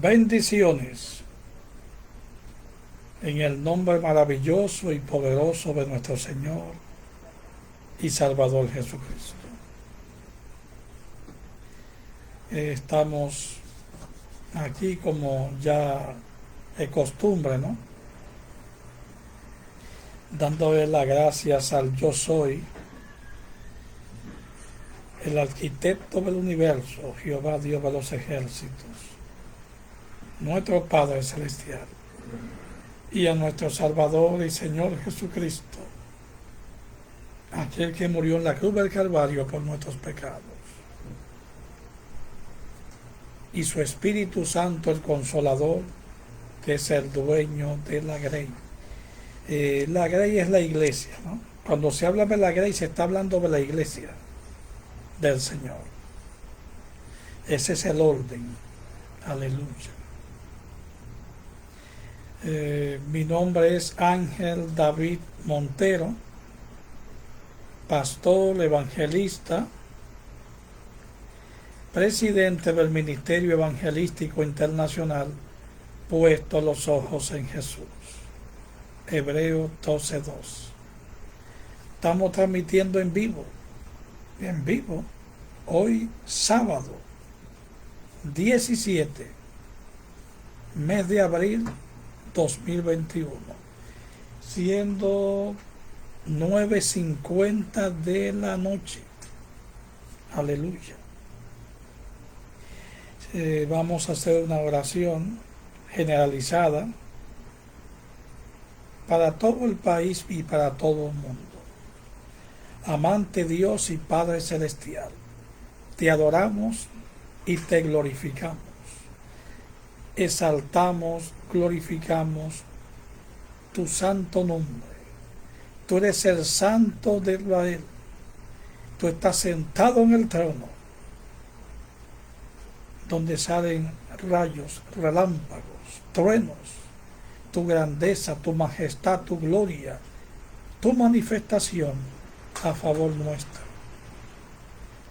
Bendiciones en el nombre maravilloso y poderoso de nuestro Señor y Salvador Jesucristo. Estamos aquí como ya es costumbre, ¿no? Dándole las gracias al Yo Soy, el arquitecto del universo, Jehová Dios de los ejércitos, nuestro Padre Celestial, y a nuestro Salvador y Señor Jesucristo, aquel que murió en la cruz del Calvario por nuestros pecados, y su Espíritu Santo, el Consolador, que es el dueño de la grey. La grey es la iglesia, ¿no? Cuando se habla de la grey se está hablando de la iglesia del Señor. Ese es el orden. Aleluya. Mi nombre es Ángel David Montero, pastor, evangelista, presidente del Ministerio Evangelístico Internacional, Puesto los ojos en Jesús. Hebreos 12:2. Estamos transmitiendo en vivo, hoy sábado 17, mes de abril 2021, siendo 9:50 de la noche. Aleluya. Vamos a hacer una oración generalizada para todo el país y para todo el mundo. Amante Dios y Padre Celestial, te adoramos y te glorificamos. Exaltamos, glorificamos tu santo nombre. Tú eres el Santo de Israel. Tú estás sentado en el trono, donde salen rayos, relámpagos, truenos, tu grandeza, tu majestad, tu gloria, tu manifestación a favor nuestro.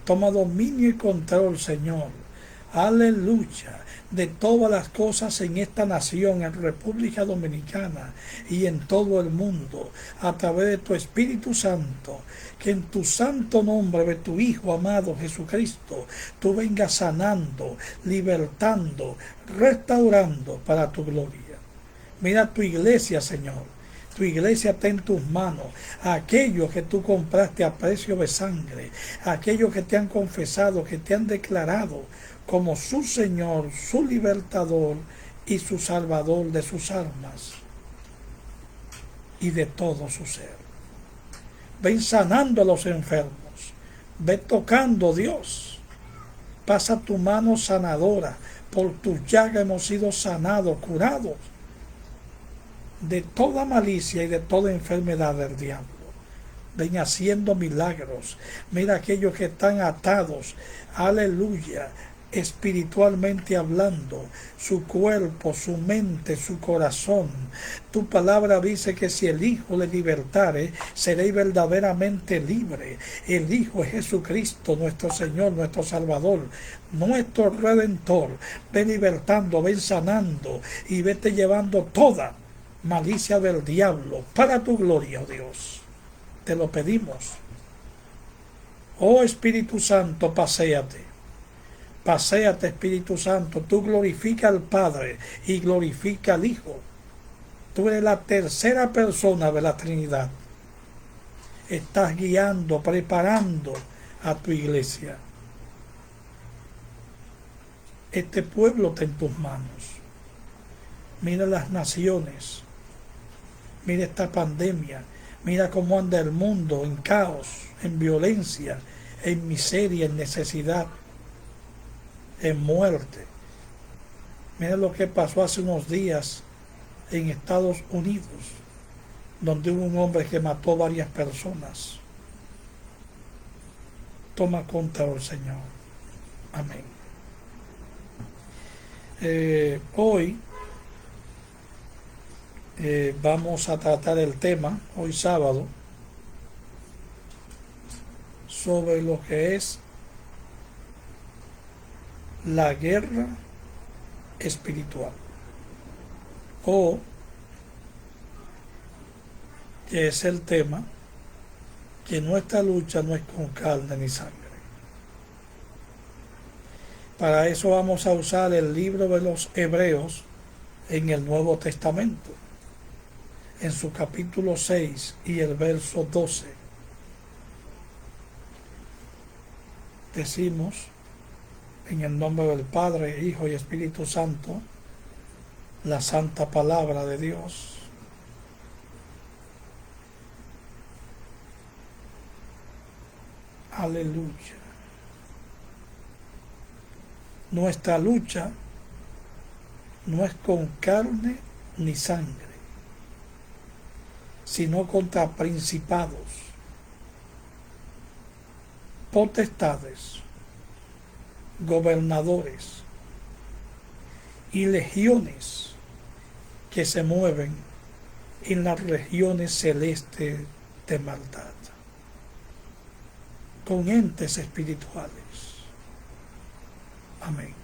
Toma dominio y control, Señor. Aleluya. De todas las cosas en esta nación, en República Dominicana y en todo el mundo, a través de tu Espíritu Santo, que en tu santo nombre de tu Hijo amado Jesucristo, tú vengas sanando, libertando, restaurando para tu gloria. Mira tu iglesia, Señor. Tu iglesia está en tus manos. Aquellos que tú compraste a precio de sangre, aquellos que te han confesado, que te han declarado como su Señor, su libertador y su salvador de sus almas y de todo su ser. Ven sanando a los enfermos. Ven tocando, Dios. Pasa tu mano sanadora. Por tu llaga hemos sido sanados, curados de toda malicia y de toda enfermedad del diablo. Ven haciendo milagros. Mira aquellos que están atados, aleluya, espiritualmente hablando, su cuerpo, su mente, su corazón. Tu palabra dice que si el Hijo le libertare, seréis verdaderamente libre. El Hijo es Jesucristo, nuestro Señor, nuestro Salvador, nuestro Redentor. Ven libertando, ven sanando y vete llevando toda malicia del diablo para tu gloria, oh Dios. Te lo pedimos. Oh Espíritu Santo, paséate. Paséate, Espíritu Santo. Tú glorifica al Padre y glorifica al Hijo. Tú eres la tercera persona de la Trinidad. Estás guiando, preparando a tu iglesia. Este pueblo está en tus manos. Mira las naciones. Mira esta pandemia. Mira cómo anda el mundo en caos, en violencia, en miseria, en necesidad, en muerte. Mira lo que pasó hace unos días en Estados Unidos, donde hubo un hombre que mató varias personas. Toma control, Señor. Amén. Hoy vamos a tratar el tema, hoy sábado, sobre lo que es la guerra espiritual. O, que es el tema, que nuestra lucha no es con carne ni sangre. Para eso vamos a usar el libro de los Hebreos en el Nuevo Testamento, en su capítulo 6 y el verso 12. Decimos, en el nombre del Padre, Hijo y Espíritu Santo, la santa palabra de Dios. Aleluya. Nuestra lucha no es con carne ni sangre, sino contra principados, potestades, gobernadores y legiones que se mueven en las regiones celestes de maldad, con entes espirituales. Amén.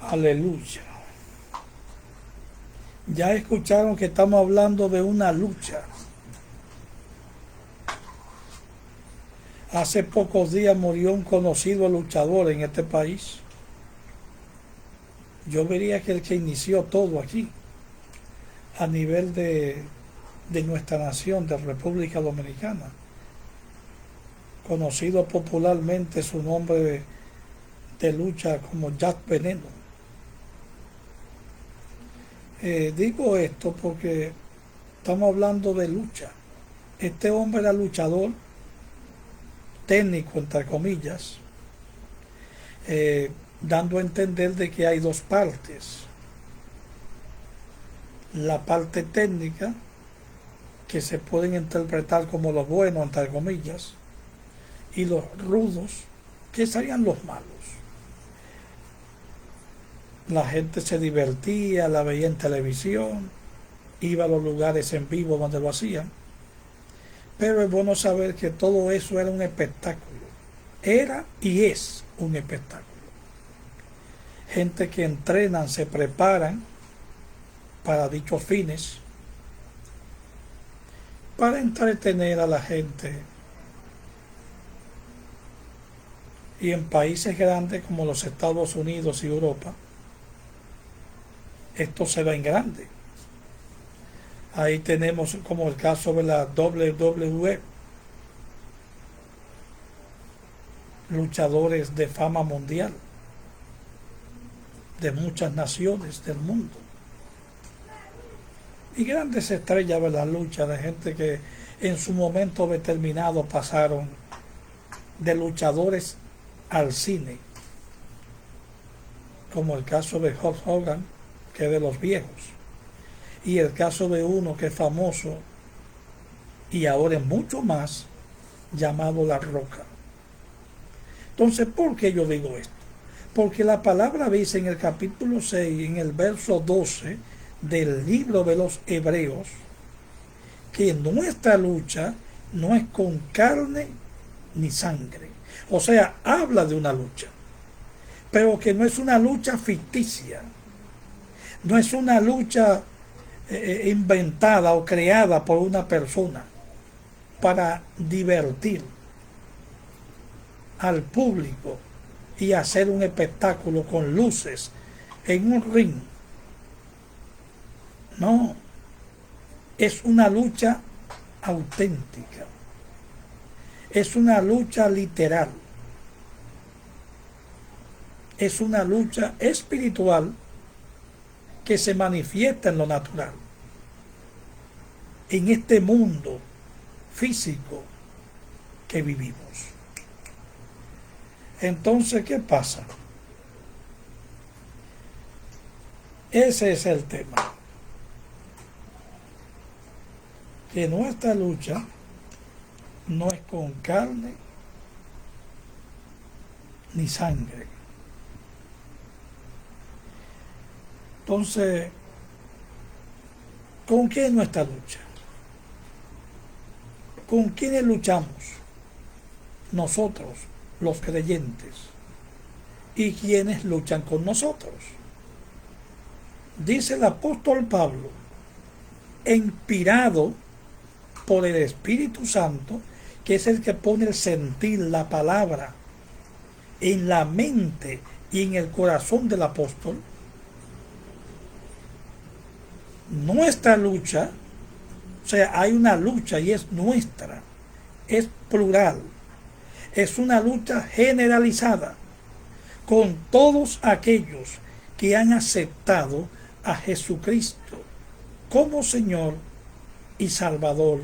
Aleluya. Ya escucharon que estamos hablando de una lucha. Hace pocos días murió un conocido luchador en este país. Yo diría que el que inició todo aquí, a nivel de nuestra nación, de República Dominicana. Conocido popularmente su nombre de lucha como Jack Veneno. Digo esto porque estamos hablando de lucha. Este hombre era luchador, técnico entre comillas, dando a entender de que hay dos partes. La parte técnica, que se pueden interpretar como los buenos entre comillas, y los rudos, que serían los malos. La gente se divertía, la veía en televisión, iba a los lugares en vivo donde lo hacían. Pero es bueno saber que todo eso era un espectáculo. Era y es un espectáculo. Gente que entrenan, se preparan para dichos fines, para entretener a la gente. Y en países grandes como los Estados Unidos y Europa, esto se da en grande. Ahí tenemos como el caso de la WWE, luchadores de fama mundial, de muchas naciones del mundo. Y grandes estrellas de la lucha, de gente que en su momento determinado pasaron de luchadores al cine, como el caso de Hulk Hogan, que es de los viejos, y el caso de uno que es famoso y ahora es mucho más, llamado La Roca. Entonces, ¿por qué yo digo esto? Porque la palabra dice en el capítulo 6, en el verso 12 del libro de los Hebreos, que nuestra lucha no es con carne ni sangre. O sea, habla de una lucha, pero que no es una lucha ficticia, no es una lucha inventada o creada por una persona para divertir al público y hacer un espectáculo con luces en un ring. No, es una lucha auténtica, es una lucha literal, es una lucha espiritual que se manifiesta en lo natural, en este mundo físico que vivimos. Entonces, ¿qué pasa? Ese es el tema. Que nuestra lucha no es con carne ni sangre. Entonces, ¿con qué es nuestra lucha? ¿Con quiénes luchamos? Nosotros, los creyentes. y quienes luchan con nosotros. Dice el apóstol Pablo, inspirado por el Espíritu Santo, que es el que pone el sentir, la palabra, en la mente y en el corazón del apóstol. Nuestra lucha, o sea, hay una lucha y es nuestra, es plural, es una lucha generalizada con todos aquellos que han aceptado a Jesucristo como Señor y Salvador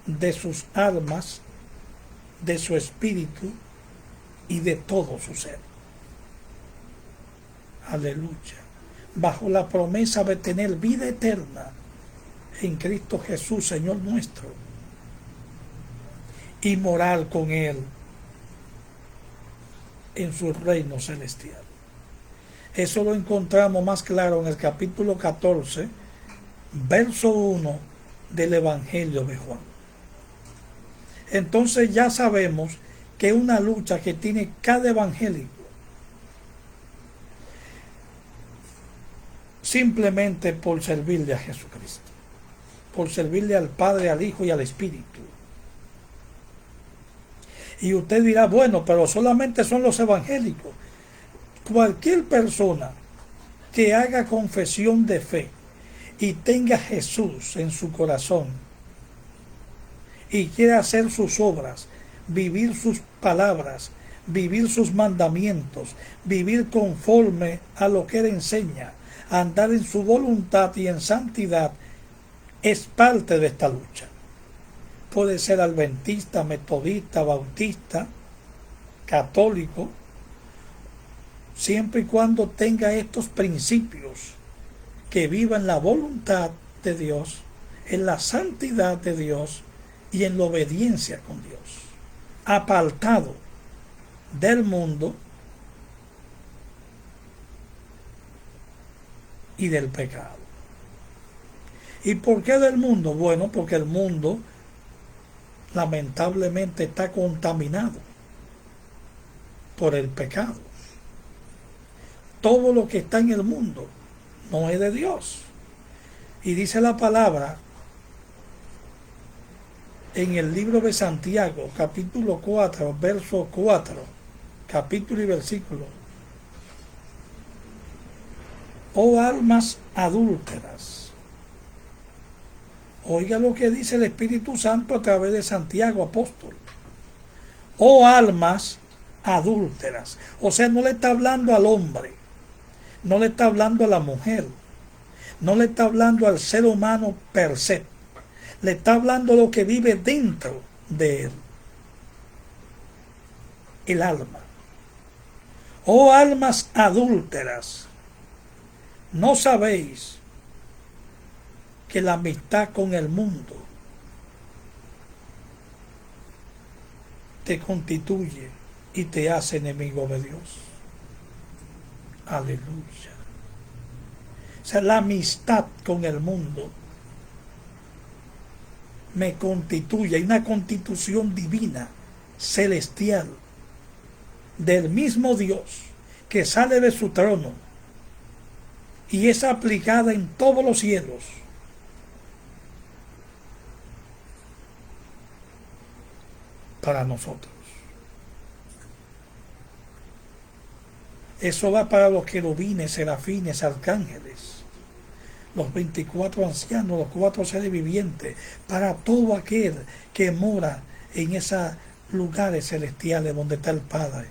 de sus almas, de su espíritu y de todo su ser. Aleluya. Bajo la promesa de tener vida eterna en Cristo Jesús, Señor nuestro, y morar con Él en su reino celestial. Eso lo encontramos más claro en el capítulo 14, verso 1 del Evangelio de Juan. Entonces ya sabemos que es una lucha que tiene cada evangélico, simplemente por servirle a Jesucristo, por servirle al Padre, al Hijo y al Espíritu. Y usted dirá, bueno, pero solamente son los evangélicos. Cualquier persona que haga confesión de fe y tenga a Jesús en su corazón y quiera hacer sus obras, vivir sus palabras, vivir sus mandamientos, vivir conforme a lo que Él enseña, andar en su voluntad y en santidad, es parte de esta lucha. Puede ser adventista, metodista, bautista, católico, siempre y cuando tenga estos principios, que viva en la voluntad de Dios, en la santidad de Dios y en la obediencia con Dios, apartado del mundo y del pecado. ¿Y por qué del mundo? Bueno, porque el mundo lamentablemente está contaminado por el pecado. Todo lo que está en el mundo no es de Dios. Y dice la palabra en el libro de Santiago, capítulo 4, verso 4, capítulo y versículo: oh almas adúlteras. Oiga lo que dice el Espíritu Santo a través de Santiago, apóstol. Oh almas adúlteras. O sea, no le está hablando al hombre, no le está hablando a la mujer, no le está hablando al ser humano per se, le está hablando a lo que vive dentro de él, el alma. Oh almas adúlteras, ¿no sabéis que la amistad con el mundo te constituye y te hace enemigo de Dios? Aleluya. O sea, la amistad con el mundo me constituye. Hay una constitución divina, celestial, del mismo Dios, que sale de su trono y es aplicada en todos los cielos. Para nosotros. Eso va para los querubines, serafines, arcángeles, los 24 ancianos, los 4 seres vivientes, para todo aquel que mora en esos lugares celestiales donde está el Padre,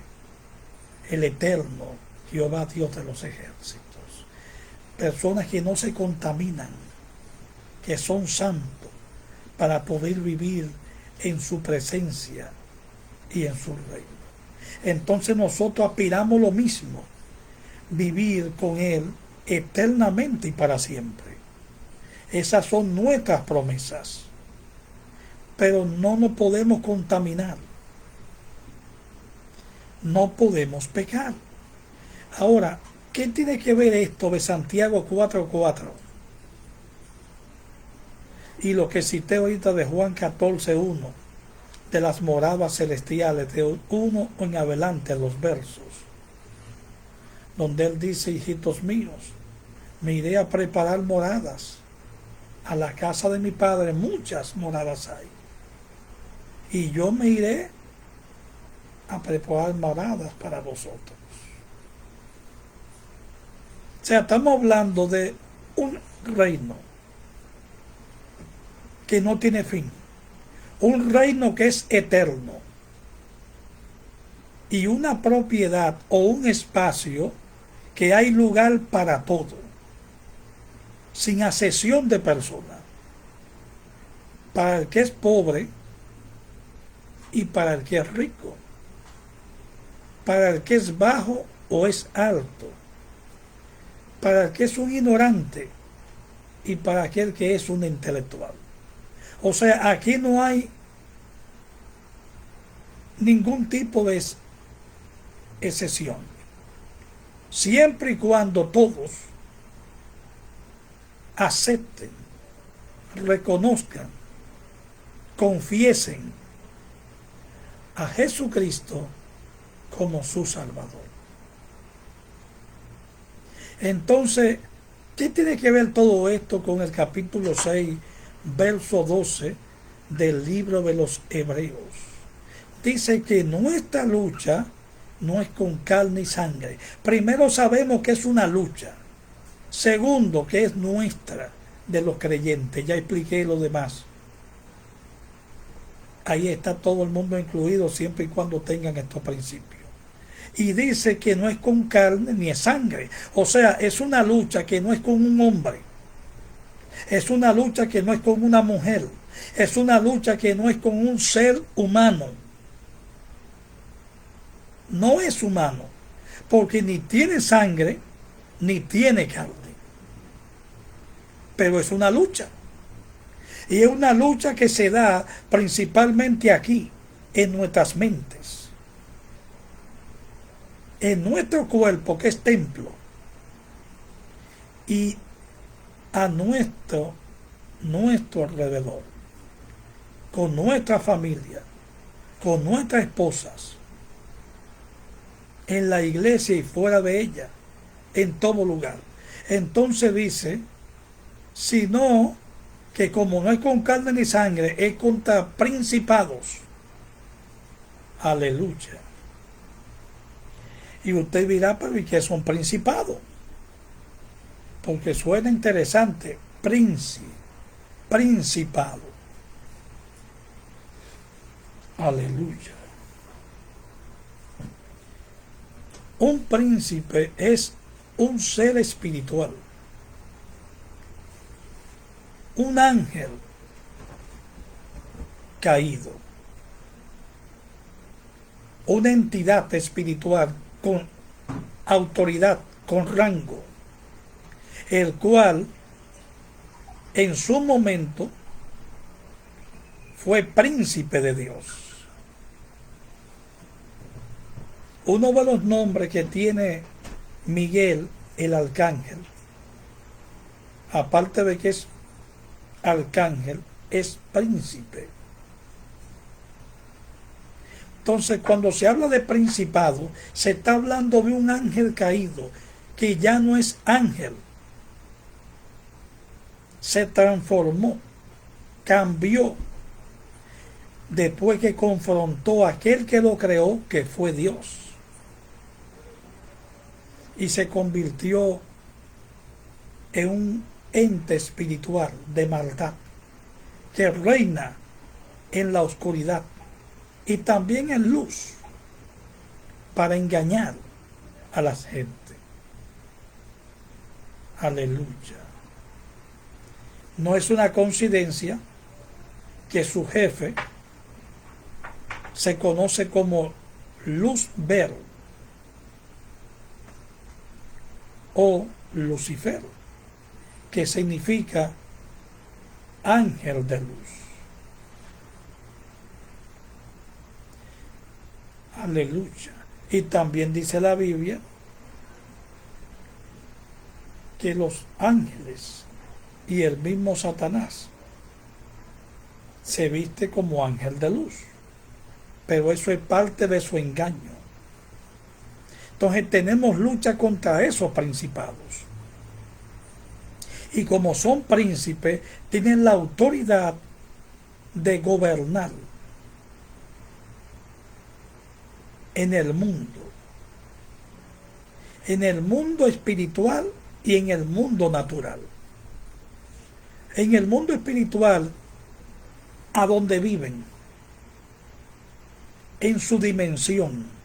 el Eterno, Jehová Dios de los ejércitos. Personas que no se contaminan, que son santos, para poder vivir en su presencia y en su reino. Entonces nosotros aspiramos lo mismo, vivir con Él eternamente y para siempre. Esas son nuestras promesas, pero no nos podemos contaminar, no podemos pecar. Ahora, ¿qué tiene que ver esto de Santiago 4:4? Y lo que cité ahorita de Juan 14:1, de las moradas celestiales, de 1 en adelante los versos. donde él dice: hijitos míos, me iré a preparar moradas. A la casa de mi padre muchas moradas hay. Y yo me iré a preparar moradas para vosotros. O sea, estamos hablando de un reino que no tiene fin. Un reino que es eterno. Y una propiedad o un espacio que hay lugar para todo, sin asesión de personas, para el que es pobre y para el que es rico, para el que es bajo o es alto, para el que es un ignorante y para aquel que es un intelectual. O sea, aquí no hay ningún tipo de excepción, siempre y cuando todos acepten, reconozcan, confiesen a Jesucristo como su Salvador. Entonces, ¿qué tiene que ver todo esto con el capítulo 6, verso 12 del libro de los Hebreos? Dice que nuestra lucha no es con carne y sangre. Primero, sabemos que es una lucha. Segundo, que es nuestra, de los creyentes. Ya expliqué lo demás. Ahí está todo el mundo incluido, siempre y cuando tengan estos principios. Y dice que no es con carne ni es sangre. O sea, es una lucha que no es con un hombre. Es una lucha que no es con una mujer. Es una lucha que no es con un ser humano. No es humano, porque ni tiene sangre, ni tiene carne. Pero es una lucha. Y es una lucha que se da principalmente aquí, en nuestras mentes, en nuestro cuerpo, que es templo, y a nuestro alrededor, con nuestra familia, con nuestras esposas, en la iglesia y fuera de ella, en todo lugar. Entonces dice, sino que como no es con carne ni sangre, es contra principados. Aleluya. Y usted dirá, pero ¿y qué son principados? Porque suena interesante. Principado. Aleluya. Un príncipe es un ser espiritual, un ángel caído, una entidad espiritual con autoridad, con rango, el cual en su momento fue príncipe de Dios. Uno de los nombres que tiene Miguel el arcángel, aparte de que es arcángel, es príncipe. Entonces, cuando se habla de principado, se está hablando de un ángel caído, que ya no es ángel. Se transformó, cambió, después que confrontó a aquel que lo creó, que fue Dios. Y se convirtió en un ente espiritual de maldad que reina en la oscuridad y también en luz para engañar a la gente. Aleluya. No es una coincidencia que su jefe se conoce como Luzbel o Lucifer, que significa ángel de luz. Aleluya. Y también dice la Biblia que los ángeles y el mismo Satanás se viste como ángel de luz, pero eso es parte de su engaño. Entonces tenemos lucha contra esos principados. Y como son príncipes, tienen la autoridad de gobernar en el mundo espiritual y en el mundo natural. En el mundo espiritual, a donde viven, en su dimensión,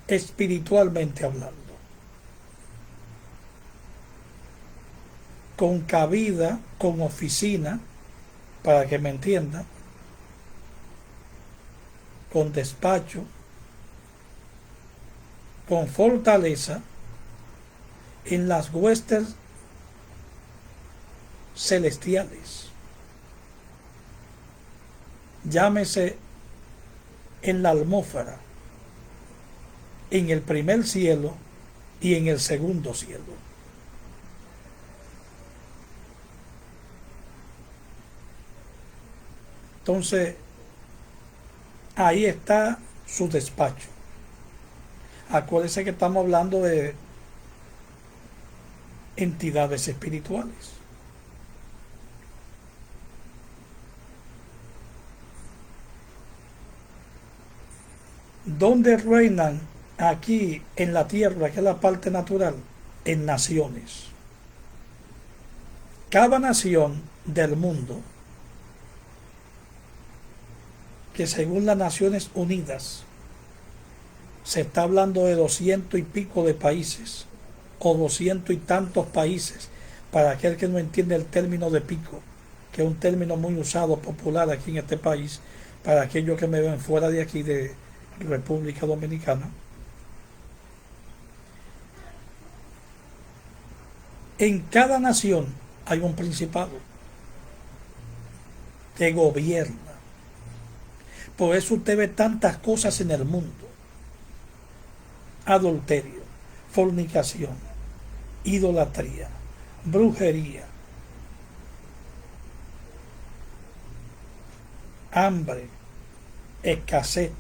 espiritualmente hablando, con cabida, con oficina, para que me entiendan, con despacho, con fortaleza en las huestes celestiales. Llámese en la atmósfera, en el primer cielo y en el segundo cielo. Entonces, ahí está su despacho. Acuérdense que estamos hablando de entidades espirituales. ¿Dónde reinan aquí en la tierra, que es la parte natural? En naciones. Cada nación del mundo, que según las Naciones Unidas se está hablando de 200 y pico de países, o 200 y tantos países, para aquel que no entiende el término de pico, que es un término muy usado, popular aquí en este país, para aquellos que me ven fuera de aquí, de República Dominicana. En cada nación hay un principado que gobierna. Por eso usted ve tantas cosas en el mundo: adulterio, fornicación, idolatría, brujería, hambre, escasez,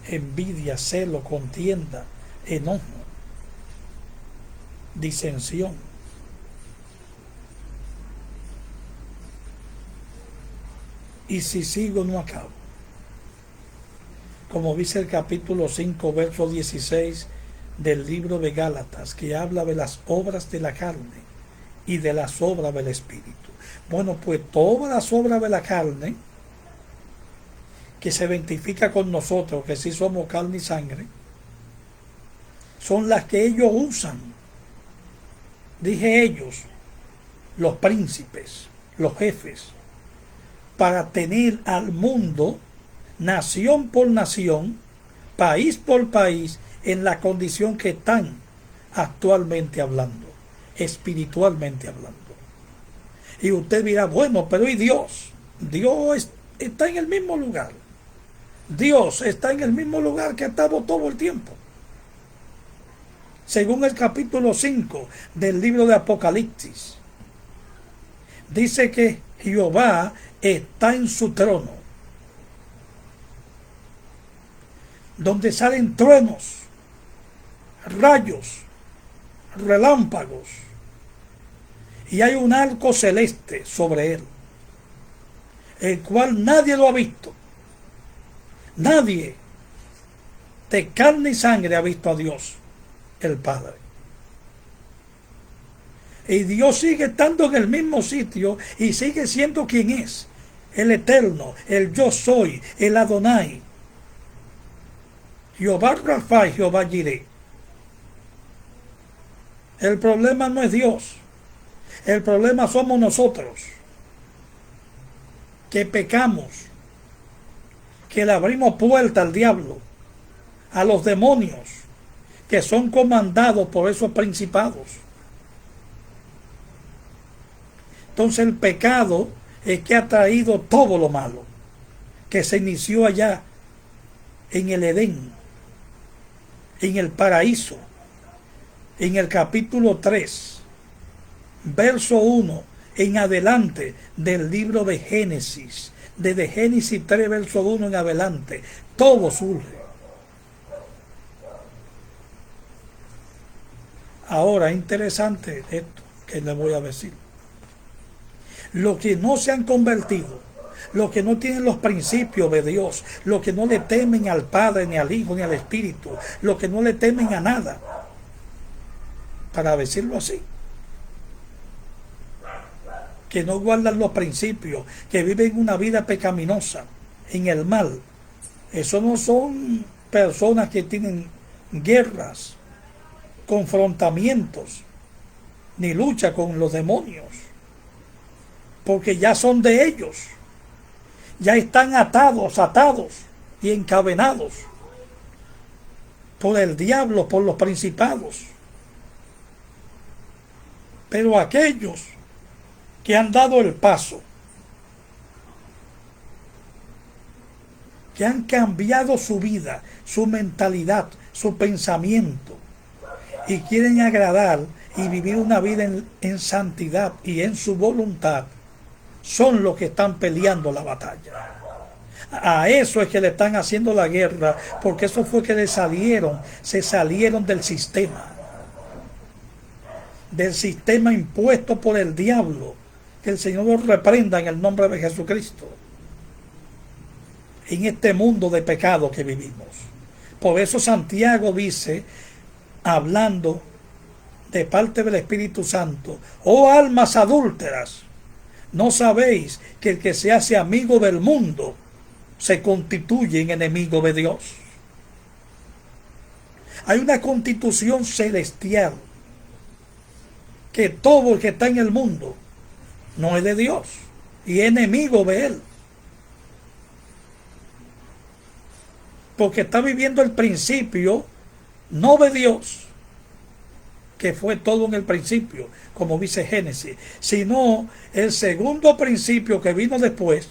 envidia, celo, contienda, enojo, disensión. Y si sigo, no acabo. Como dice el capítulo 5, verso 16 del libro de Gálatas, que habla de las obras de la carne y de las obras del Espíritu. Bueno, pues todas las obras de la carne, que se identifica con nosotros, que sí somos carne y sangre, son las que ellos usan. Dije ellos, los príncipes, los jefes, para tener al mundo, nación por nación, país por país, en la condición que están actualmente hablando, espiritualmente hablando. Y usted dirá, bueno, pero ¿y Dios? Dios está en el mismo lugar. Dios está en el mismo lugar que ha estado todo el tiempo. Según el capítulo 5 del libro de Apocalipsis, dice que Jehová está en su trono, donde salen truenos, rayos, relámpagos, y hay un arco celeste sobre él, el cual nadie lo ha visto. Nadie de carne y sangre ha visto a Dios, el Padre. Y Dios sigue estando en el mismo sitio y sigue siendo quien es: el Eterno, el Yo Soy, el Adonai, Jehová Rafa y Jehová Jireh. El problema no es Dios, el problema somos nosotros, que pecamos, que le abrimos puerta al diablo, a los demonios, que son comandados por esos principados. Entonces el pecado es que ha traído todo lo malo, que se inició allá en el Edén, en el paraíso, en el capítulo 3, verso 1, en adelante del libro de Génesis, desde Génesis 3, verso 1 en adelante, todo surge. Ahora, interesante esto que les voy a decir. Los que no se han convertido, los que no tienen los principios de Dios, los que no le temen al Padre, ni al Hijo, ni al Espíritu, los que no le temen a nada, para decirlo así, que no guardan los principios, que viven una vida pecaminosa, en el mal, eso no son personas que tienen guerras, confrontamientos, ni lucha con los demonios, porque ya son de ellos, ya están atados y encadenados por el diablo, por los principados. Pero aquellos que han dado el paso, que han cambiado su vida, su mentalidad, su pensamiento, y quieren agradar y vivir una vida en santidad y en su voluntad, son los que están peleando la batalla. A eso es que le están haciendo la guerra, porque eso fue que se salieron del sistema impuesto por el diablo. Que el Señor los reprenda en el nombre de Jesucristo, en este mundo de pecado que vivimos. Por eso Santiago dice, hablando de parte del Espíritu Santo: oh almas adúlteras, ¿no sabéis que el que se hace amigo del mundo se constituye en enemigo de Dios? Hay una constitución celestial, que todo el que está en el mundo no es de Dios y es enemigo de Él, porque está viviendo el principio no de Dios, que fue todo en el principio, como dice Génesis, sino el segundo principio que vino después,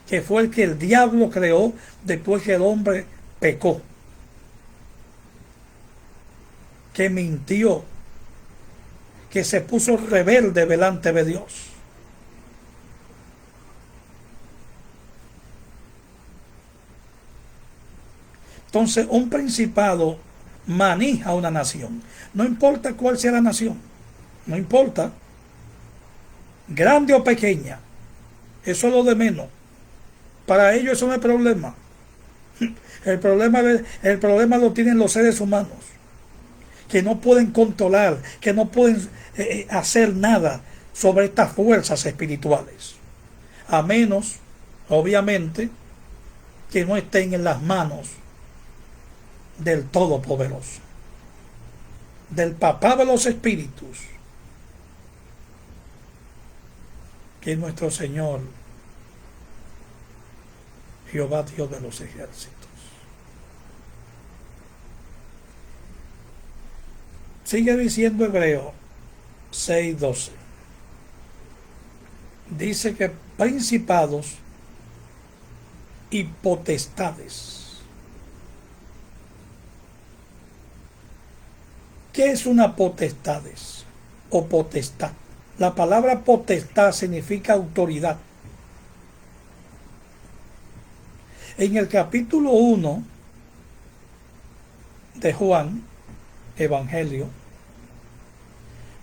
que fue el que el diablo creó después que el hombre pecó, que mintió, que se puso rebelde delante de Dios. Entonces, un principado maneja una nación, no importa cuál sea la nación, no importa, grande o pequeña, eso es lo de menos. Para ellos eso no es problema. El problema lo tienen los seres humanos, que no pueden controlar, que no pueden hacer nada sobre estas fuerzas espirituales, a menos, obviamente, que no estén en las manos del Todopoderoso, del Papá de los Espíritus, que es nuestro Señor Jehová, Dios de los ejércitos. Sigue diciendo Hebreo 6:12. Dice que principados y potestades. ¿Qué es una potestades o potestad? La palabra potestad significa autoridad. En el capítulo 1 de Juan, Evangelio,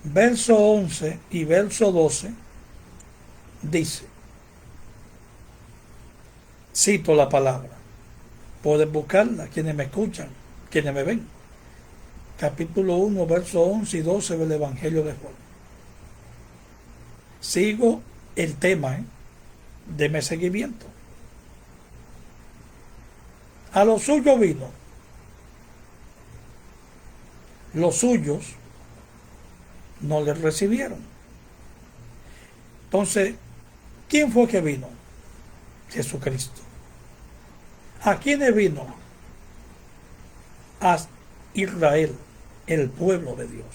verso 11 y verso 12, dice, cito la palabra, pueden buscarla quienes me escuchan, quienes me ven, capítulo 1, verso 11 y 12 del Evangelio de Juan. Sigo el tema, deme seguimiento. A lo suyo vino, los suyos no le recibieron. Entonces, ¿quién fue que vino? Jesucristo. ¿A quiénes vino? A Israel, el pueblo de Dios,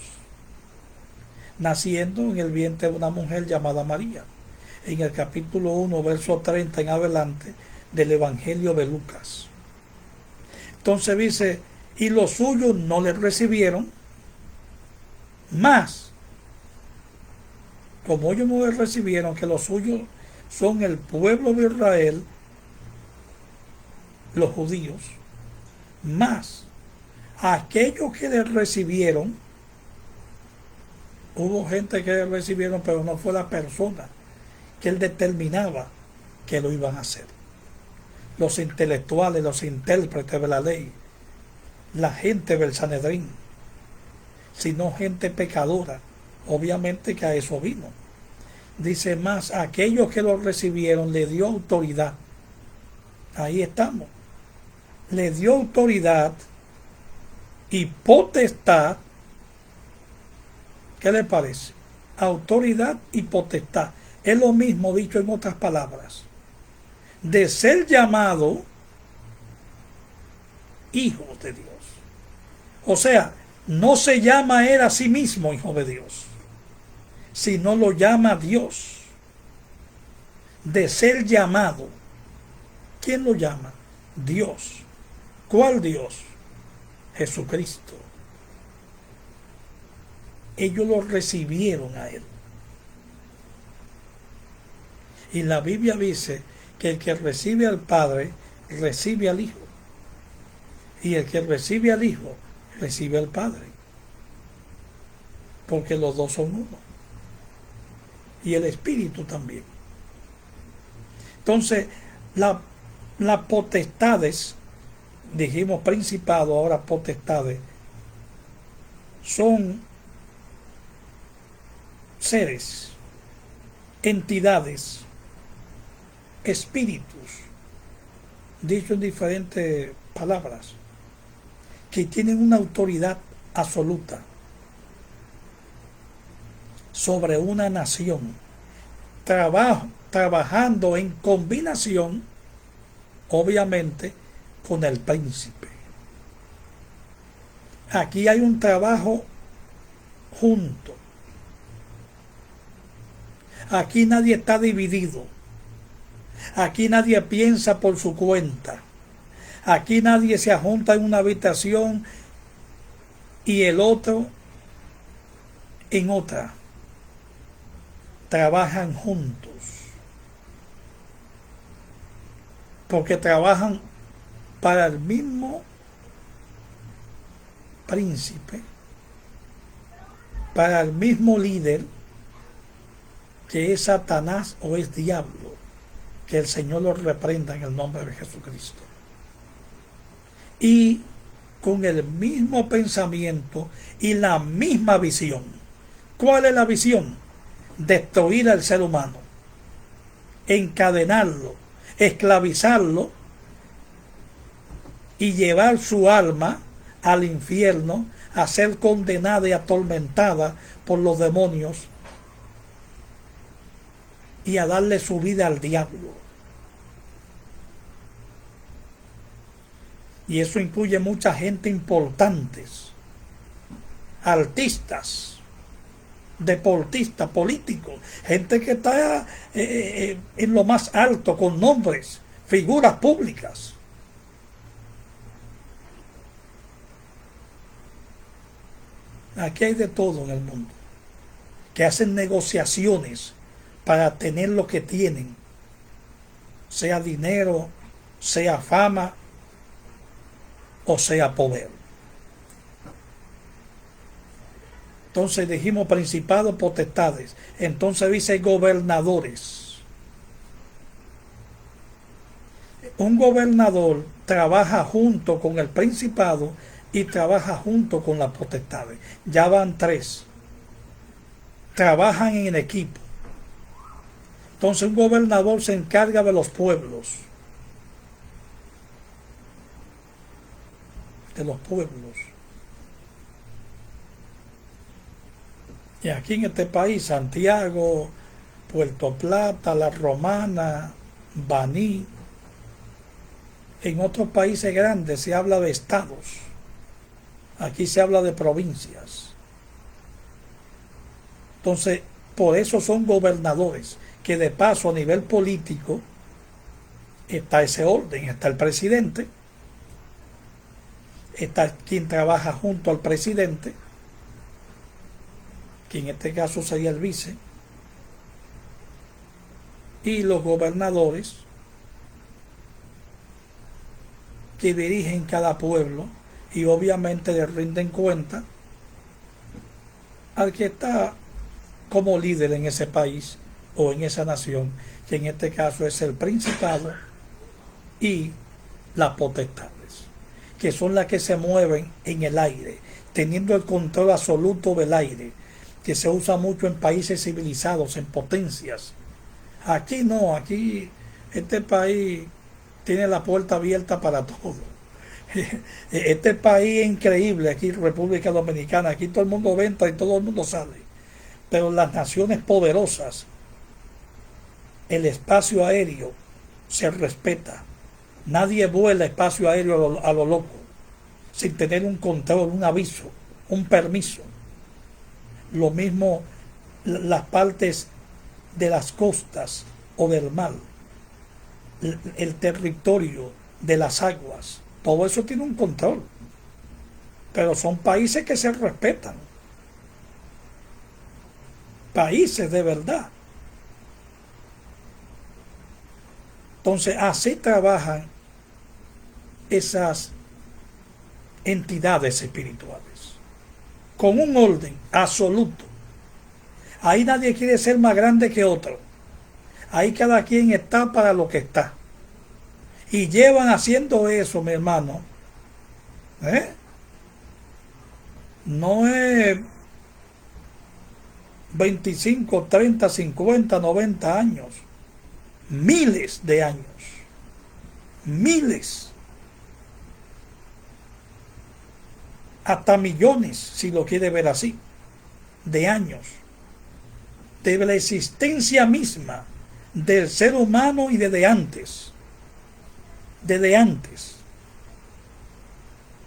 naciendo en el vientre de una mujer llamada María, en el capítulo 1, verso 30 en adelante del Evangelio de Lucas. Entonces dice, y los suyos no le recibieron, mas como ellos no le recibieron, que los suyos son el pueblo de Israel, los judíos, más aquellos que le recibieron. Hubo gente que le recibieron, pero no fue la persona que él determinaba que lo iban a hacer. Los intelectuales, los intérpretes de la ley, la gente del Sanedrín, sino gente pecadora. Obviamente que a eso vino. Dice más, aquellos que lo recibieron le dio autoridad. Ahí estamos. Le dio autoridad y potestad. ¿Qué le parece? Autoridad y potestad. Es lo mismo dicho en otras palabras. De ser llamado hijo de Dios. O sea, no se llama él a sí mismo hijo de Dios, sino lo llama Dios. De ser llamado. ¿Quién lo llama? Dios. ¿Cuál Dios? Jesucristo. Ellos lo recibieron a él. Y la Biblia dice que el que recibe al Padre, recibe al Hijo. Y el que recibe al Hijo, recibe al Padre. Porque los dos son uno. Y el Espíritu también. Entonces, las potestades, dijimos principado, ahora potestades, son seres, entidades, espíritus, dicho en diferentes palabras, que tienen una autoridad absoluta sobre una nación, trabajando en combinación, obviamente, con el príncipe. Aquí hay un trabajo junto. Aquí nadie está dividido. Aquí nadie piensa por su cuenta. Aquí nadie se ajunta en una habitación y el otro en otra. Trabajan juntos. Porque trabajan para el mismo príncipe, para el mismo líder, que es Satanás o es diablo, que el Señor lo reprenda en el nombre de Jesucristo. Y con el mismo pensamiento y la misma visión. ¿Cuál es la visión? Destruir al ser humano, encadenarlo, esclavizarlo y llevar su alma al infierno a ser condenada y atormentada por los demonios y a darle su vida al diablo. Y eso incluye mucha gente importantes, artistas, deportistas, políticos, gente que está en lo más alto, con nombres, figuras públicas. Aquí hay de todo en el mundo, que hacen negociaciones para tener lo que tienen, sea dinero, sea fama o sea poder. Entonces dijimos principados, potestades. Entonces dice gobernadores. Un gobernador trabaja junto con el principado y trabaja junto con las potestades. Ya van tres. Trabajan en equipo. Entonces un gobernador se encarga de los pueblos. De los pueblos. Y aquí en este país, Santiago, Puerto Plata, La Romana, Baní. En otros países grandes se habla de estados. Aquí se habla de provincias. Entonces, por eso son gobernadores, que de paso a nivel político está ese orden, está el presidente, está quien trabaja junto al presidente, que en este caso sería el vice, y los gobernadores que dirigen cada pueblo y obviamente le rinden cuenta al que está como líder en ese país o en esa nación, que en este caso es el principado y las potestades, que son las que se mueven en el aire, teniendo el control absoluto del aire, que se usa mucho en países civilizados, en potencias. Aquí no, aquí este país tiene la puerta abierta para todo. Este país es increíble, aquí República Dominicana, aquí todo el mundo entra y todo el mundo sale. Pero las naciones poderosas, el espacio aéreo se respeta. Nadie vuela espacio aéreo a lo loco, sin tener un control, un aviso, un permiso. Lo mismo las partes de las costas o del mar, el territorio de las aguas, todo eso tiene un control. Pero son países que se respetan. Países de verdad. Entonces así trabajan esas entidades espirituales, con un orden absoluto. Ahí nadie quiere ser más grande que otro. Ahí cada quien está para lo que está. Y llevan haciendo eso, mi hermano. No es 25, 30, 50, 90 años. Miles de años. Miles. Hasta millones, si lo quiere ver así, de años. De la existencia misma del ser humano y desde antes. Desde antes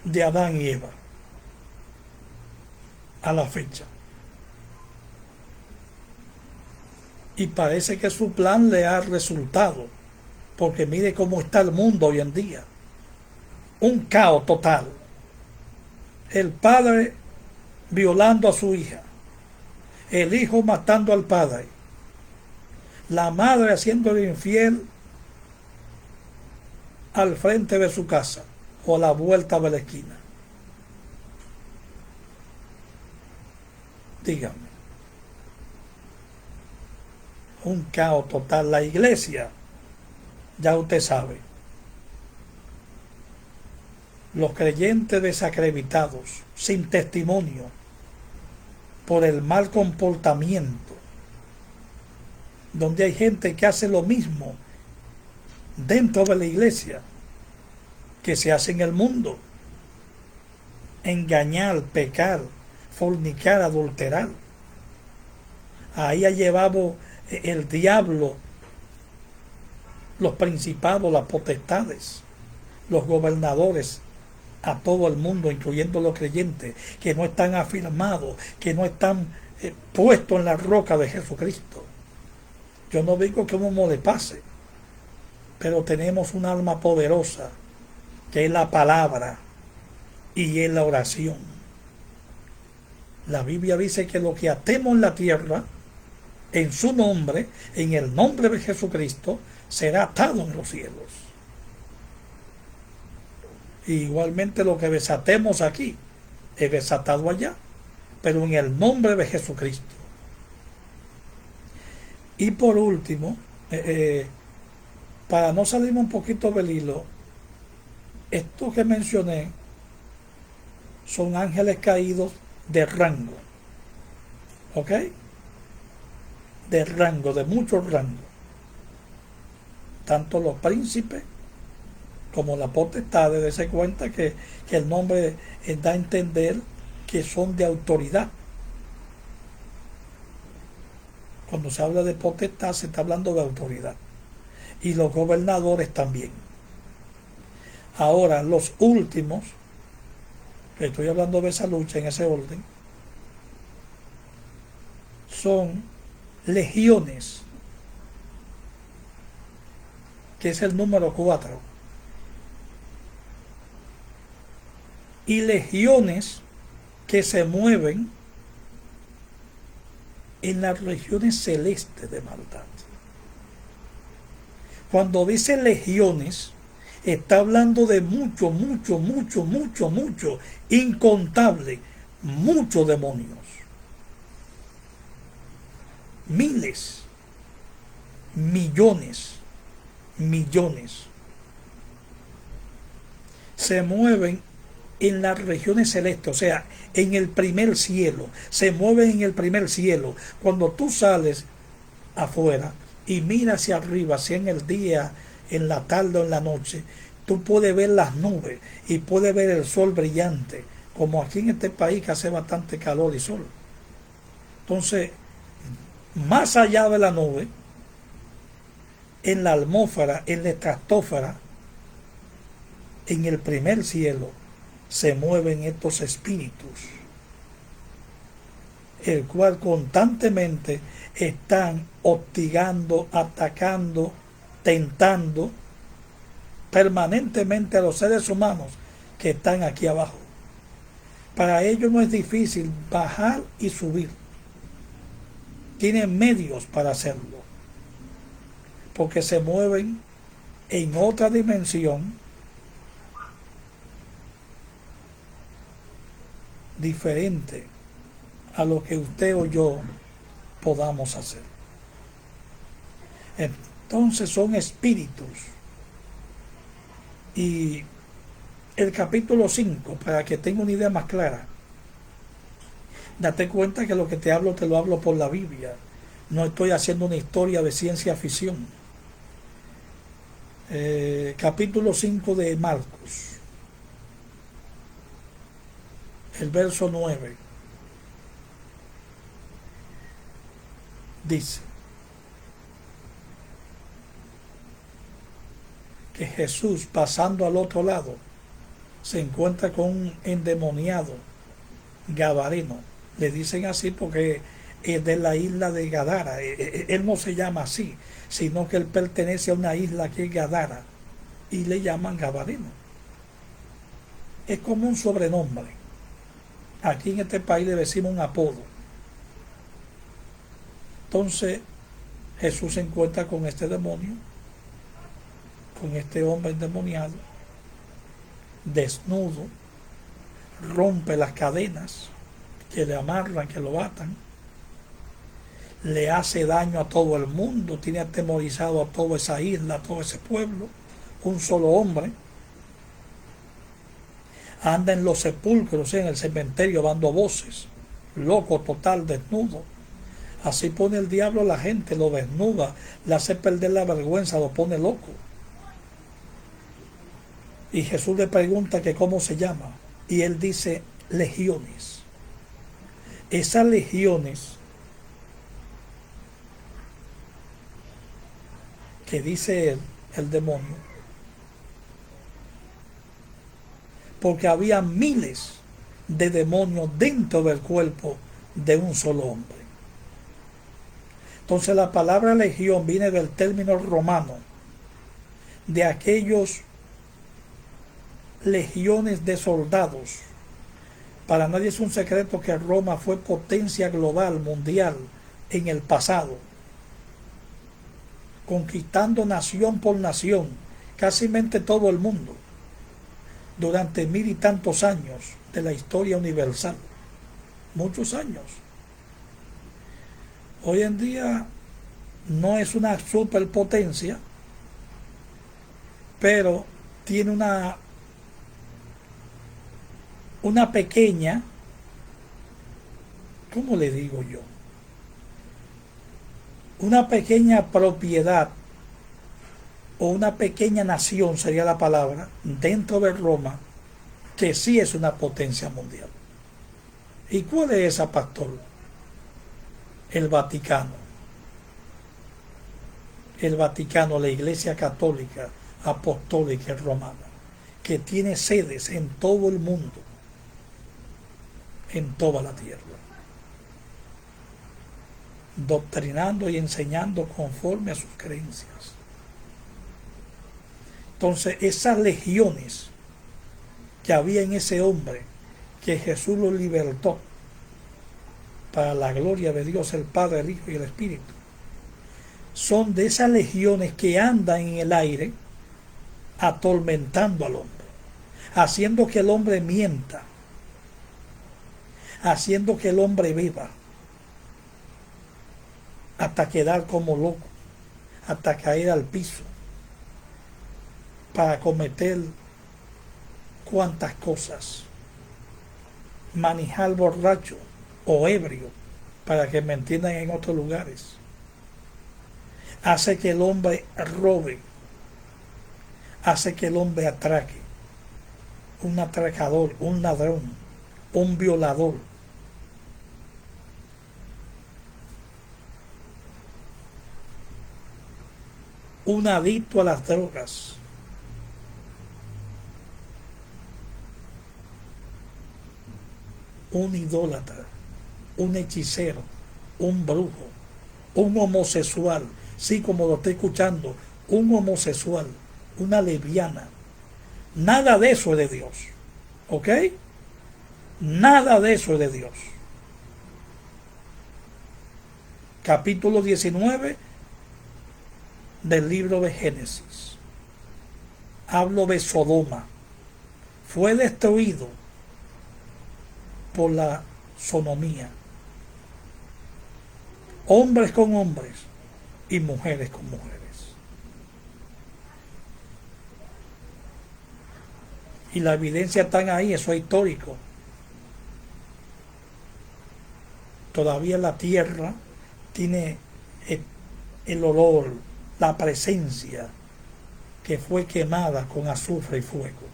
de Adán y Eva a la fecha. Y parece que su plan le ha resultado, porque mire cómo está el mundo hoy en día. Un caos total. El padre violando a su hija, el hijo matando al padre, la madre haciéndole infiel al frente de su casa o a la vuelta de la esquina. Dígame. Un caos total. La iglesia, ya usted sabe, los creyentes desacreditados, sin testimonio, por el mal comportamiento, donde hay gente que hace lo mismo dentro de la iglesia que se hace en el mundo: engañar, pecar, fornicar, adulterar. Ahí ha llevado el diablo, los principados, las potestades, los gobernadores, a todo el mundo, incluyendo los creyentes que no están afirmados, que no están puestos en la roca de Jesucristo. Yo no digo que uno no le pase, pero tenemos un alma poderosa que es la palabra y es la oración. La Biblia dice que lo que atemos en la tierra, en su nombre, en el nombre de Jesucristo, será atado en los cielos. Y igualmente lo que desatemos aquí es desatado allá, pero en el nombre de Jesucristo. Y por último, para no salirme un poquito del hilo, estos que mencioné son ángeles caídos de rango, ¿ok? De rango, de mucho rango. Tanto los príncipes como la potestad, de darse cuenta que el nombre da a entender que son de autoridad. Cuando se habla de potestad se está hablando de autoridad. Y los gobernadores también. Ahora, los últimos, estoy hablando de esa lucha en ese orden, son legiones, que es el número 4. Y legiones que se mueven en las regiones celestes de maldad. Cuando dice legiones, está hablando de mucho, mucho, mucho, mucho, mucho, incontable, muchos demonios. Miles, millones, millones. Se mueven en las regiones celestes, o sea, en el primer cielo. Se mueven en el primer cielo. Cuando tú sales afuera y miras hacia arriba, si en el día, en la tarde o en la noche, tú puedes ver las nubes y puedes ver el sol brillante, como aquí en este país que hace bastante calor y sol. Entonces, más allá de la nube, en la atmósfera, en la estratosfera, en el primer cielo, se mueven estos espíritus, el cual constantemente están hostigando, atacando, tentando permanentemente a los seres humanos que están aquí abajo. Para ellos no es difícil bajar y subir. Tienen medios para hacerlo, porque se mueven en otra dimensión diferente a lo que usted o yo podamos hacer. Entonces son espíritus. Y el capítulo 5, para que tenga una idea más clara, date cuenta que lo que te lo hablo por la Biblia. No estoy haciendo una historia de ciencia ficción. Capítulo 5 de Marcos, el verso 9, dice que Jesús, pasando al otro lado, se encuentra con un endemoniado gadareno. Le dicen así porque es de la isla de Gadara. Él no se llama así, sino que él pertenece a una isla que es Gadara y le llaman gadareno. Es como un sobrenombre. Aquí en este país le decimos un apodo. Entonces Jesús se encuentra con este demonio, con este hombre endemoniado, desnudo, rompe las cadenas que le amarran, que lo atan, le hace daño a todo el mundo, tiene atemorizado a toda esa isla, a todo ese pueblo, un solo hombre. Anda en los sepulcros, en el cementerio, dando voces, loco total, desnudo. Así pone el diablo a la gente, lo desnuda, le hace perder la vergüenza, lo pone loco. Y Jesús le pregunta que cómo se llama, y él dice legiones. Esas legiones que dice él, el demonio, porque había miles de demonios dentro del cuerpo de un solo hombre. Entonces la palabra legión viene del término romano, de aquellos legiones de soldados. Para nadie es un secreto que Roma fue potencia global, mundial, en el pasado, conquistando nación por nación, casi todo el mundo, durante 1000 y tantos años de la historia universal. Muchos años. Hoy en día no es una superpotencia, pero tiene una pequeña, ¿cómo le digo yo? Una pequeña propiedad o una pequeña nación sería la palabra dentro de Roma que sí es una potencia mundial. ¿Y cuál es esa, pastor? El Vaticano. El Vaticano, la Iglesia Católica, Apostólica y Romana, que tiene sedes en todo el mundo, en toda la tierra, doctrinando y enseñando conforme a sus creencias. Entonces, esas legiones que había en ese hombre, que Jesús lo libertó para la gloria de Dios el Padre, el Hijo y el Espíritu, son de esas legiones que andan en el aire atormentando al hombre, haciendo que el hombre mienta, haciendo que el hombre viva, hasta quedar como loco, hasta caer al piso, para cometer cuantas cosas, manejar borracho o ebrio, para que me entiendan en otros lugares, hace que el hombre robe, hace que el hombre atraque, un atracador, un ladrón, un violador. Un adicto a las drogas. Un idólatra, un hechicero, un brujo, un homosexual, sí, como lo estoy escuchando, un homosexual, una lesbiana. Nada de eso es de Dios, ¿ok? Nada de eso es de Dios. Capítulo 19 del libro de Génesis. Hablo de Sodoma. Fue destruido por la sodomía. Hombres con hombres y mujeres con mujeres. Y la evidencia está ahí, eso es histórico. Todavía la tierra tiene el olor, la presencia que fue quemada con azufre y fuego.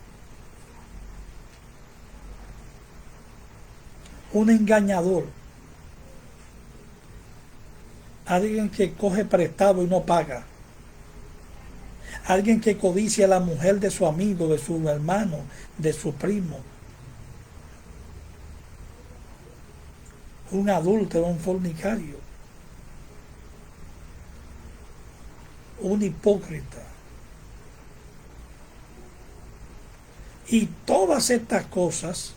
Un engañador, alguien que coge prestado y no paga, alguien que codicia a la mujer de su amigo, de su hermano, de su primo, un adúltero, un fornicario, un hipócrita. Y todas estas cosas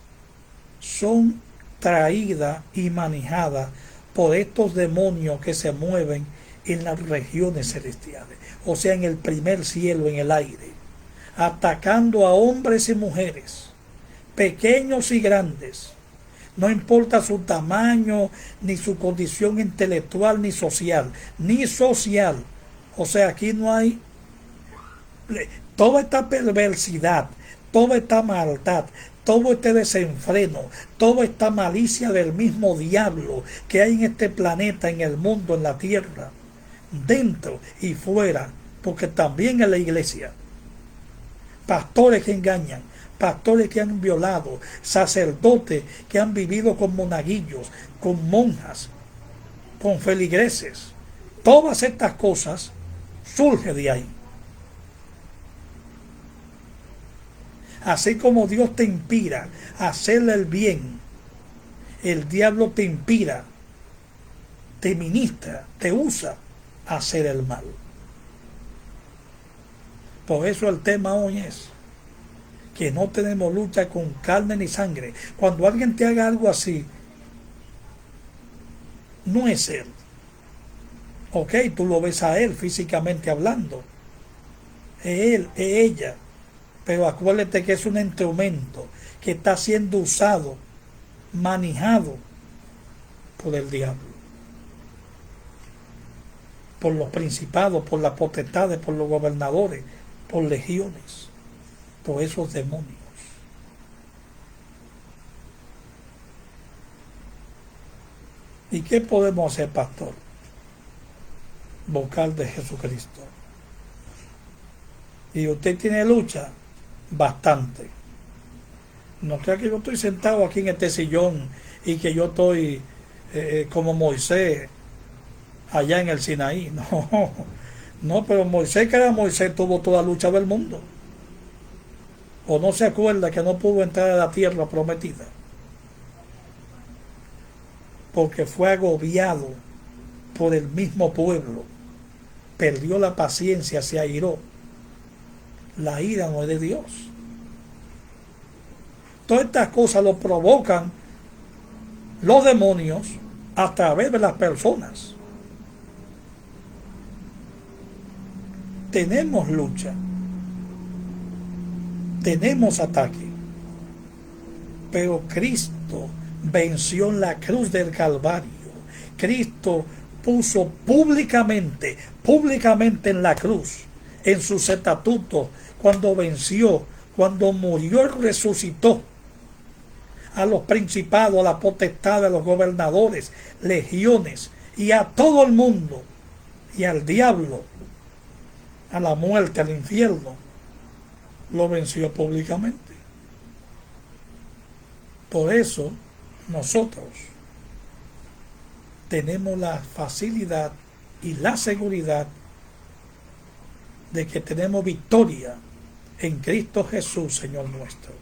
son traídas y manejadas por estos demonios que se mueven en las regiones celestiales, o sea, en el primer cielo, en el aire, atacando a hombres y mujeres, pequeños y grandes, no importa su tamaño, ni su condición intelectual, ni social, o sea, aquí no hay toda esta perversidad, toda esta maldad, todo este desenfreno, toda esta malicia del mismo diablo que hay en este planeta, en el mundo, en la tierra, dentro y fuera, porque también en la iglesia, pastores que engañan, pastores que han violado, sacerdotes que han vivido con monaguillos, con monjas, con feligreses, todas estas cosas surgen de ahí. Así como Dios te inspira a hacerle el bien, el diablo te inspira, te ministra, te usa a hacer el mal. Por eso el tema hoy es que no tenemos lucha con carne ni sangre. Cuando alguien te haga algo así, no es él. Ok, tú lo ves a él físicamente hablando. Es él, es ella. Pero acuérdate que es un instrumento que está siendo usado, manejado por el diablo, por los principados, por las potestades, por los gobernadores, por legiones, por esos demonios. ¿Y qué podemos hacer, pastor? Vocal de Jesucristo. ¿Y usted tiene lucha? Bastante. No crea que yo estoy sentado aquí en este sillón y que yo estoy como Moisés allá en el Sinaí. No, pero Moisés, que era Moisés, tuvo toda la lucha del mundo. ¿O no se acuerda que no pudo entrar a la tierra prometida? Porque fue agobiado por el mismo pueblo. Perdió la paciencia, se airó. La ira no es de Dios. Todas estas cosas lo provocan los demonios a través de las personas. tenemos lucha, tenemos ataque, pero Cristo venció en la cruz del Calvario. Cristo puso públicamente en la cruz, en sus estatutos, cuando venció, cuando murió y resucitó, a los principados, a la potestad, a los gobernadores, legiones, y a todo el mundo, y al diablo, a la muerte, al infierno, lo venció públicamente. Por eso nosotros tenemos la facilidad y la seguridad de que tenemos victoria en Cristo Jesús, Señor nuestro.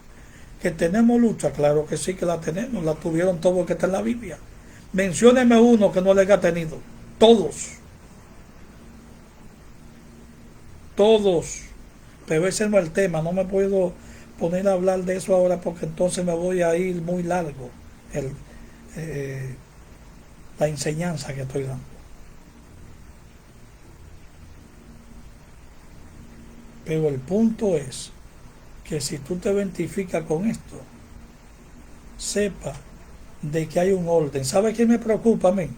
Que tenemos lucha, claro que sí que la tenemos, la tuvieron todos los que está en la Biblia. Mencióneme uno que no le haya tenido. Todos. Pero ese no es el tema, no me puedo poner a hablar de eso ahora porque entonces me voy a ir muy largo la enseñanza que estoy dando. Pero el punto es que si tú te identificas con esto, sepa de que hay un orden. ¿Sabe qué me preocupa a mí?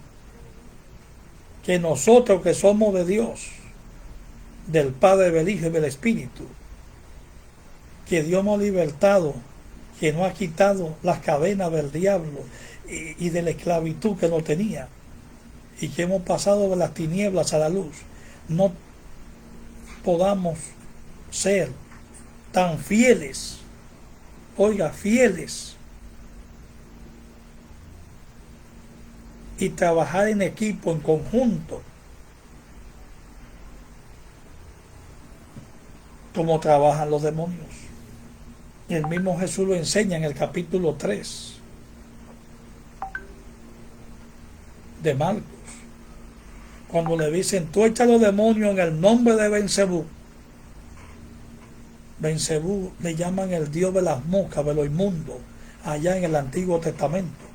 Que nosotros que somos de Dios, del Padre, del Hijo y del Espíritu, que Dios nos ha libertado, que nos ha quitado las cadenas del diablo y de la esclavitud que nos tenía, y que hemos pasado de las tinieblas a la luz, no podamos ser tan fieles, fieles, y trabajar en equipo, en conjunto, como trabajan los demonios. El mismo Jesús lo enseña en el capítulo 3 de Marcos, cuando le dicen: tú echa los demonios en el nombre de Belcebú. Belcebú le llaman el dios de las moscas, de lo inmundo, allá en el Antiguo Testamento.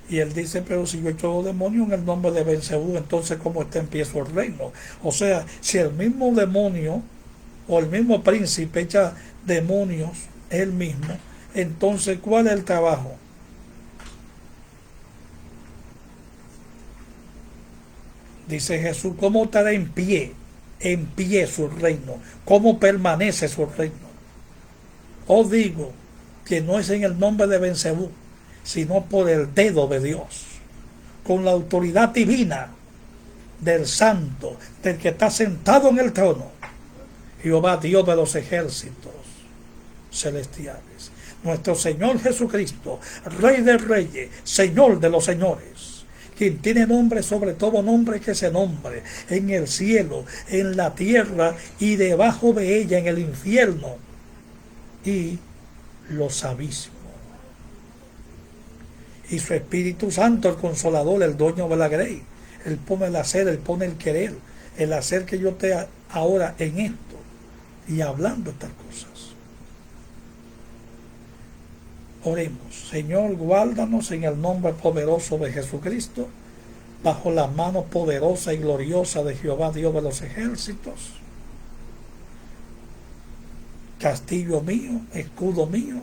Y él dice: pero si yo echo los demonios en el nombre de Belcebú, entonces ¿cómo empiezo el reino? O sea, si el mismo demonio o el mismo príncipe echa demonios él mismo, entonces ¿cuál es el trabajo? Dice Jesús: ¿cómo estará en pie su reino? ¿Cómo permanece su reino? Os digo que no es en el nombre de Belcebú, sino por el dedo de Dios, con la autoridad divina del Santo, del que está sentado en el trono, Jehová, Dios de los ejércitos celestiales, nuestro Señor Jesucristo, Rey de reyes, Señor de los señores, quien tiene nombre sobre todo nombre que se nombre, en el cielo, en la tierra y debajo de ella, en el infierno y los abismos. Y su Espíritu Santo, el Consolador, el dueño de la grey, Él pone el hacer, Él pone el querer, el hacer que yo esté ahora en esto y hablando estas cosas. Oremos. Señor, guárdanos en el nombre poderoso de Jesucristo, bajo la mano poderosa y gloriosa de Jehová, Dios de los ejércitos. Castillo mío, escudo mío,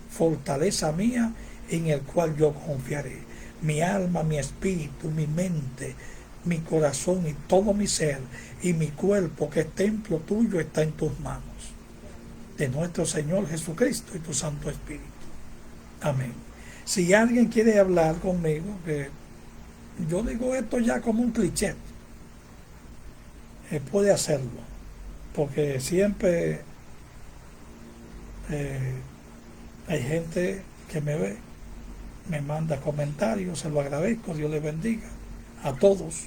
fortaleza mía, en el cual yo confiaré. Mi alma, mi espíritu, mi mente, mi corazón y todo mi ser y mi cuerpo, que es templo tuyo, está en tus manos, de nuestro Señor Jesucristo y tu Santo Espíritu. Amén. Si alguien quiere hablar conmigo, que yo digo esto ya como un cliché, puede hacerlo, porque siempre hay gente que me ve, me manda comentarios, se lo agradezco, Dios les bendiga a todos,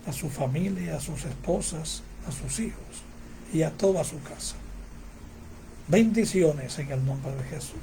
a su familia, a sus esposas, a sus hijos y a toda su casa. Bendiciones en el nombre de Jesús.